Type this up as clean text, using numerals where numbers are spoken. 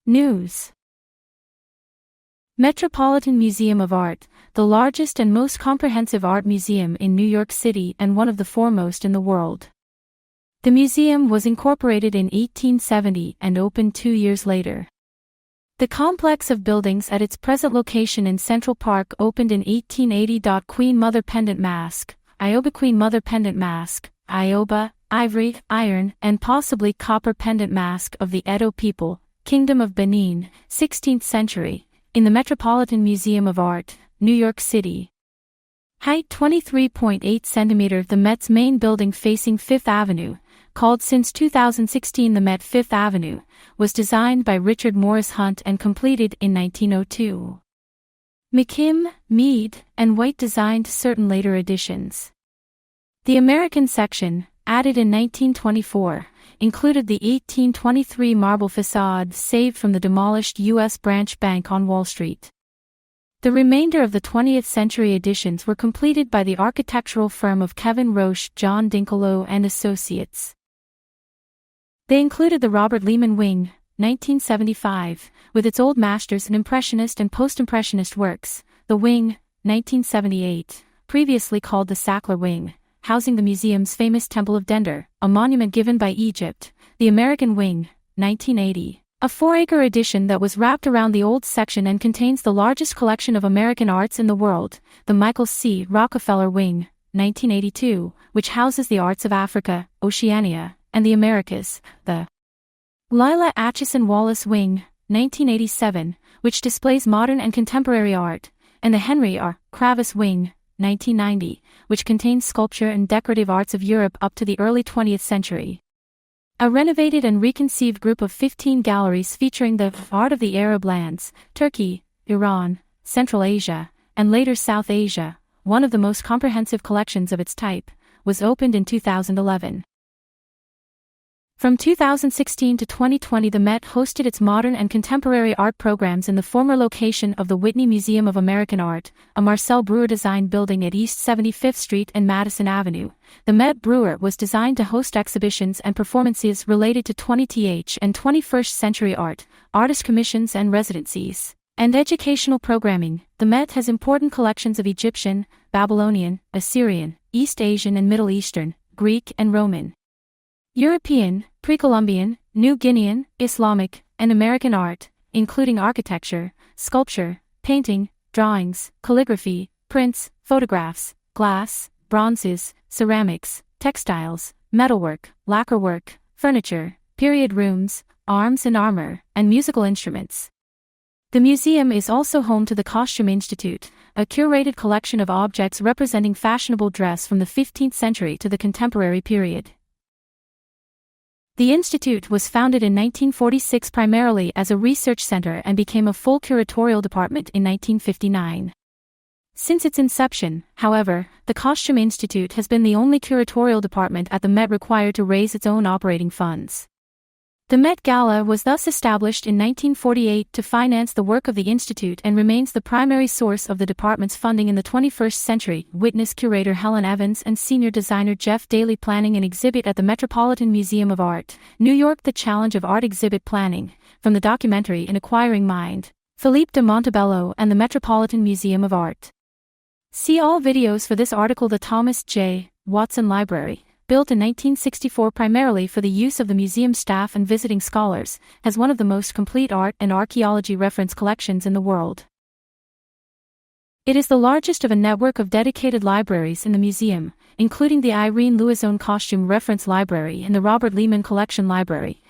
News. Metropolitan Museum of Art, the largest and most comprehensive art museum in New York City and one of the foremost in the world. The museum was incorporated in 1870 and opened 2 years later. The complex of buildings at its present location in Central Park opened in 1880. Queen Mother Pendant Mask, Ioba Queen Mother Pendant Mask, Ioba, ivory, iron, and possibly copper pendant mask of the Edo people, Kingdom of Benin, 16th century, in the Metropolitan Museum of Art, New York City. Height 23.8 centimeter. The Met's main building facing Fifth Avenue, called since 2016 the Met Fifth Avenue, was designed by Richard Morris Hunt and completed in 1902. McKim, Mead, and White designed certain later additions. The American section, added in 1924, included the 1823 marble facade saved from the demolished U.S. Branch Bank on Wall Street. The remainder of the 20th century additions were completed by the architectural firm of Kevin Roche, John Dinkeloo and Associates. They included the Robert Lehman Wing, 1975, with its Old Masters and Impressionist and Post-Impressionist works, the Wing, 1978, previously called the Sackler Wing, housing the museum's famous Temple of Dender, a monument given by Egypt, the American Wing, 1980, a 4-acre addition that was wrapped around the old section and contains the largest collection of American arts in the world, the Michael C. Rockefeller Wing, 1982, which houses the arts of Africa, Oceania, and the Americas, the Lila Atchison Wallace Wing, 1987, which displays modern and contemporary art, and the Henry R. Kravis Wing, 1990, which contains sculpture and decorative arts of Europe up to the early 20th century. A renovated and reconceived group of 15 galleries featuring the art of the Arab lands, Turkey, Iran, Central Asia, and later South Asia, one of the most comprehensive collections of its type, was opened in 2011. From 2016 to 2020, the Met hosted its modern and contemporary art programs in the former location of the Whitney Museum of American Art, a Marcel Breuer-designed building at East 75th Street and Madison Avenue. The Met Breuer was designed to host exhibitions and performances related to 20th and 21st century art, artist commissions and residencies, and educational programming. The Met has important collections of Egyptian, Babylonian, Assyrian, East Asian and Middle Eastern, Greek and Roman, European, Pre-Columbian, New Guinean, Islamic, and American art, including architecture, sculpture, painting, drawings, calligraphy, prints, photographs, glass, bronzes, ceramics, textiles, metalwork, lacquerwork, furniture, period rooms, arms and armor, and musical instruments. The museum is also home to the Costume Institute, a curated collection of objects representing fashionable dress from the 15th century to the contemporary period. The institute was founded in 1946 primarily as a research center and became a full curatorial department in 1959. Since its inception, however, the Costume Institute has been the only curatorial department at the Met required to raise its own operating funds. The Met Gala was thus established in 1948 to finance the work of the Institute and remains the primary source of the department's funding in the 21st century. Witness curator Helen Evans and senior designer Jeff Daly planning an exhibit at the Metropolitan Museum of Art, New York. The Challenge of Art Exhibit Planning, from the documentary An Acquiring Mind, Philippe de Montebello and the Metropolitan Museum of Art. See all videos for this article. The Thomas J. Watson Library, built in 1964 primarily for the use of the museum staff and visiting scholars, has one of the most complete art and archaeology reference collections in the world. It is the largest of a network of dedicated libraries in the museum, including the Irene Louison Costume Reference Library and the Robert Lehman Collection Library,